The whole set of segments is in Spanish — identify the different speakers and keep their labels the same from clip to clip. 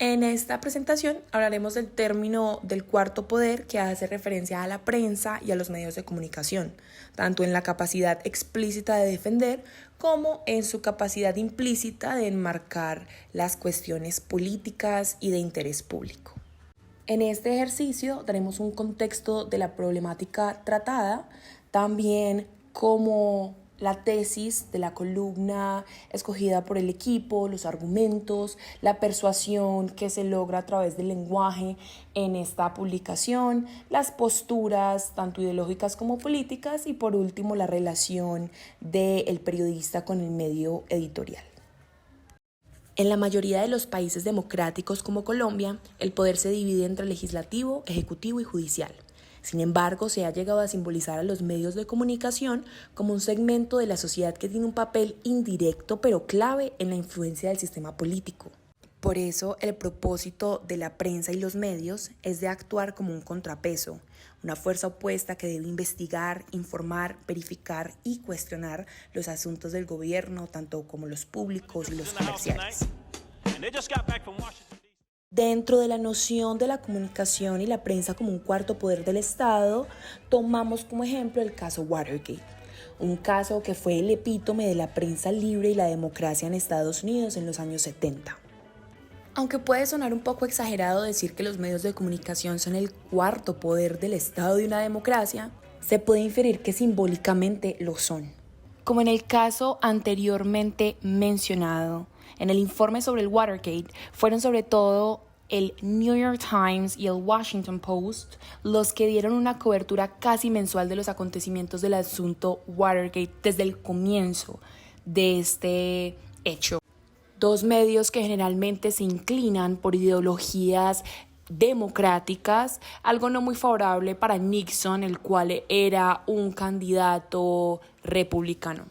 Speaker 1: En esta presentación hablaremos del término del cuarto poder, que hace referencia a la prensa y a los medios de comunicación, tanto en la capacidad explícita de defender como en su capacidad implícita de enmarcar las cuestiones políticas y de interés público. En este ejercicio daremos un contexto de la problemática tratada, también como la tesis de la columna escogida por el equipo, los argumentos, la persuasión que se logra a través del lenguaje en esta publicación, las posturas tanto ideológicas como políticas y por último la relación del periodista con el medio editorial. En la mayoría de los países democráticos como Colombia, el poder se divide entre legislativo, ejecutivo y judicial. Sin embargo, se ha llegado a simbolizar a los medios de comunicación como un segmento de la sociedad que tiene un papel indirecto pero clave en la influencia del sistema político. Por eso, el propósito de la prensa y los medios es de actuar como un contrapeso, una fuerza opuesta que debe investigar, informar, verificar y cuestionar los asuntos del gobierno, tanto como los públicos y los comerciales. Dentro de la noción de la comunicación y la prensa como un cuarto poder del Estado, tomamos como ejemplo el caso Watergate, un caso que fue el epítome de la prensa libre y la democracia en Estados Unidos en los años 70. Aunque puede sonar un poco exagerado decir que los medios de comunicación son el cuarto poder del Estado de una democracia, se puede inferir que simbólicamente lo son. Como en el caso anteriormente mencionado, en el informe sobre el Watergate fueron sobre todo el New York Times y el Washington Post los que dieron una cobertura casi mensual de los acontecimientos del asunto Watergate desde el comienzo de este hecho. Dos medios que generalmente se inclinan por ideologías democráticas, algo no muy favorable para Nixon, el cual era un candidato republicano.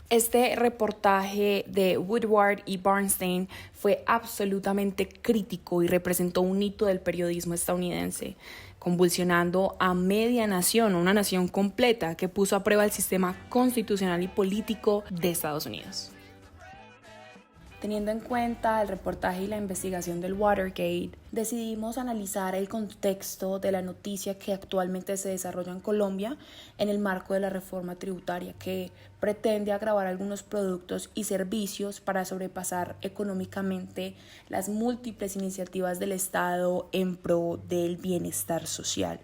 Speaker 1: Este reportaje de Woodward y Bernstein fue absolutamente crítico y representó un hito del periodismo estadounidense, convulsionando a media nación, una nación completa que puso a prueba el sistema constitucional y político de Estados Unidos. Teniendo en cuenta el reportaje y la investigación del Watergate, decidimos analizar el contexto de la noticia que actualmente se desarrolla en Colombia en el marco de la reforma tributaria que pretende agravar algunos productos y servicios para sobrepasar económicamente las múltiples iniciativas del Estado en pro del bienestar social.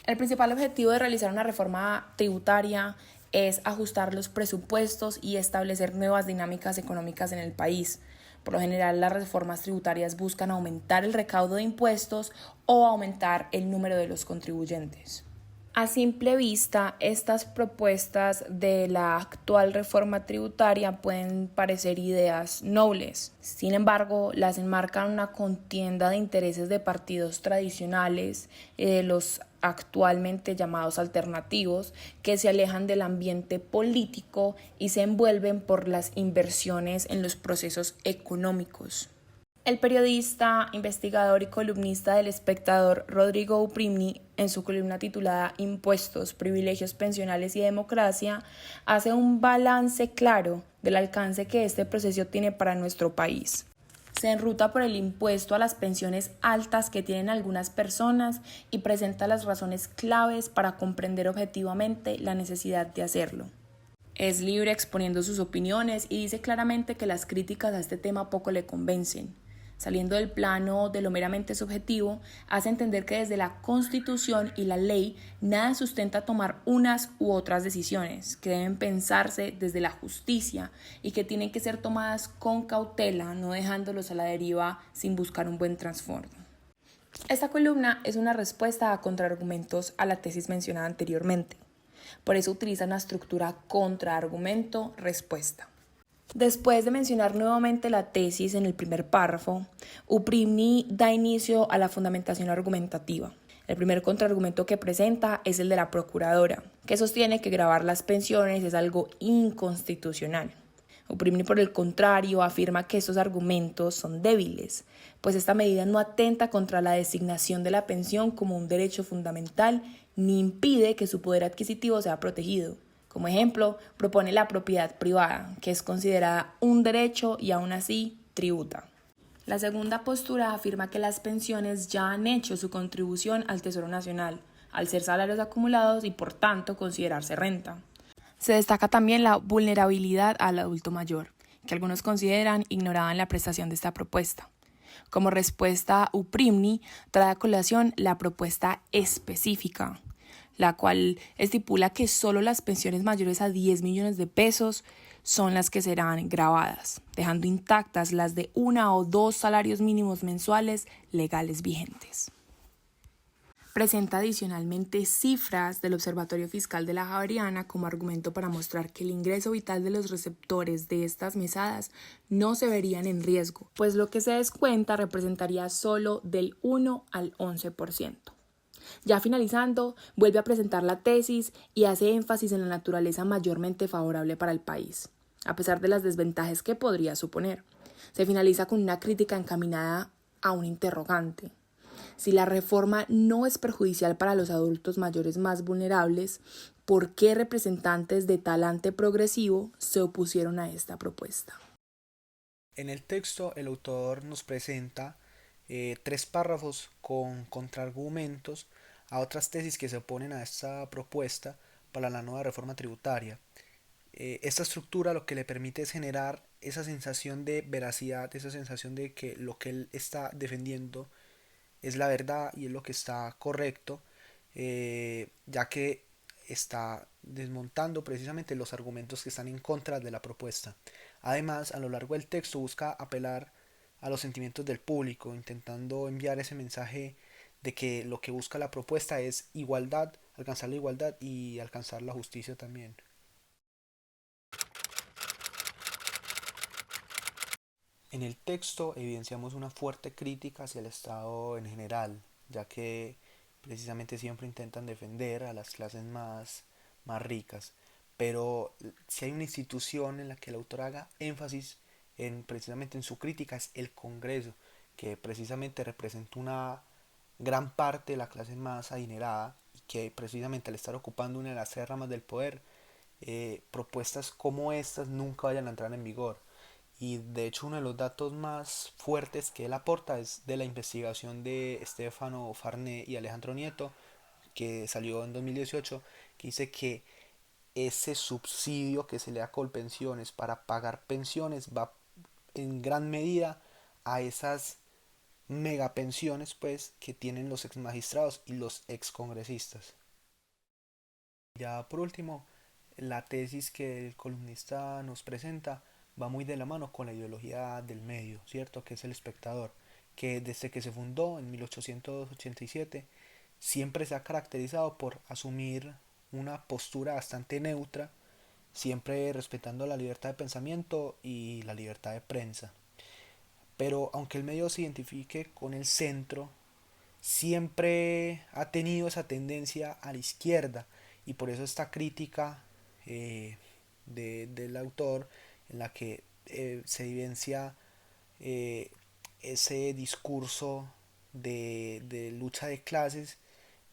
Speaker 1: El principal objetivo de realizar una reforma tributaria es ajustar los presupuestos y establecer nuevas dinámicas económicas en el país. Por lo general, las reformas tributarias buscan aumentar el recaudo de impuestos o aumentar el número de los contribuyentes. A simple vista, estas propuestas de la actual reforma tributaria pueden parecer ideas nobles. Sin embargo, las enmarcan una contienda de intereses de partidos tradicionales, los actualmente llamados alternativos, que se alejan del ambiente político y se envuelven por las inversiones en los procesos económicos. El periodista, investigador y columnista del Espectador Rodrigo Uprimni, en su columna titulada Impuestos, privilegios pensionales y democracia, hace un balance claro del alcance que este proceso tiene para nuestro país. Se enruta por el impuesto a las pensiones altas que tienen algunas personas y presenta las razones claves para comprender objetivamente la necesidad de hacerlo. Es libre exponiendo sus opiniones y dice claramente que las críticas a este tema poco le convencen. Saliendo del plano de lo meramente subjetivo, hace entender que desde la Constitución y la ley nada sustenta tomar unas u otras decisiones, que deben pensarse desde la justicia y que tienen que ser tomadas con cautela, no dejándolos a la deriva sin buscar un buen trasfondo. Esta columna es una respuesta a contraargumentos a la tesis mencionada anteriormente. Por eso utiliza una estructura contraargumento-respuesta. Después de mencionar nuevamente la tesis en el primer párrafo, Uprimni da inicio a la fundamentación argumentativa. El primer contraargumento que presenta es el de la procuradora, que sostiene que gravar las pensiones es algo inconstitucional. Uprimni, por el contrario, afirma que estos argumentos son débiles, pues esta medida no atenta contra la designación de la pensión como un derecho fundamental ni impide que su poder adquisitivo sea protegido. Como ejemplo, propone la propiedad privada, que es considerada un derecho y aún así tributa. La segunda postura afirma que las pensiones ya han hecho su contribución al Tesoro Nacional, al ser salarios acumulados y por tanto considerarse renta. Se destaca también la vulnerabilidad al adulto mayor, que algunos consideran ignorada en la prestación de esta propuesta. Como respuesta, UPRIMNI trae a colación la propuesta específica, la cual estipula que solo las pensiones mayores a 10 millones de pesos son las que serán grabadas, dejando intactas las de 1 o 2 salarios mínimos mensuales legales vigentes. Presenta adicionalmente cifras del Observatorio Fiscal de la Javeriana como argumento para mostrar que el ingreso vital de los receptores de estas mesadas no se verían en riesgo, pues lo que se descuenta representaría solo del 1 al 11%. Ya finalizando, vuelve a presentar la tesis y hace énfasis en la naturaleza mayormente favorable para el país, a pesar de las desventajas que podría suponer. Se finaliza con una crítica encaminada a un interrogante. Si la reforma no es perjudicial para los adultos mayores más vulnerables, ¿por qué representantes de talante progresivo se opusieron a esta propuesta?
Speaker 2: En el texto, el autor nos presenta 3 párrafos con contraargumentos a otras tesis que se oponen a esta propuesta para la nueva reforma tributaria. Esta estructura lo que le permite es generar esa sensación de veracidad, esa sensación de que lo que él está defendiendo es la verdad y es lo que está correcto, ya que está desmontando precisamente los argumentos que están en contra de la propuesta. Además, a lo largo del texto busca apelar a los sentimientos del público, intentando enviar ese mensaje de que lo que busca la propuesta es igualdad, alcanzar la igualdad y alcanzar la justicia también. En el texto evidenciamos una fuerte crítica hacia el Estado en general, ya que precisamente siempre intentan defender a las clases más ricas. Pero si hay una institución en la que el autor haga énfasis precisamente en su crítica es el Congreso, que precisamente representa una gran parte de la clase más adinerada y que precisamente al estar ocupando una de las 3 ramas del poder, propuestas como estas nunca vayan a entrar en vigor. Y de hecho uno de los datos más fuertes que él aporta es de la investigación de Stefano Farné y Alejandro Nieto, que salió en 2018, que dice que ese subsidio que se le da con pensiones para pagar pensiones va en gran medida a esas megapensiones pues que tienen los ex magistrados y los ex congresistas. Ya por último, la tesis que el columnista nos presenta va muy de la mano con la ideología del medio, ¿cierto? Que es el espectador, que desde que se fundó en 1887 siempre se ha caracterizado por asumir una postura bastante neutra, siempre respetando la libertad de pensamiento y la libertad de prensa. Pero aunque el medio se identifique con el centro, siempre ha tenido esa tendencia a la izquierda y por eso esta crítica del autor en la que se evidencia eh, ese discurso de lucha de clases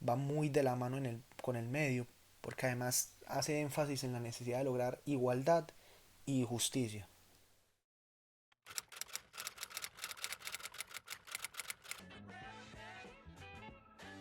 Speaker 2: va muy de la mano con el medio porque además hace énfasis en la necesidad de lograr igualdad y justicia.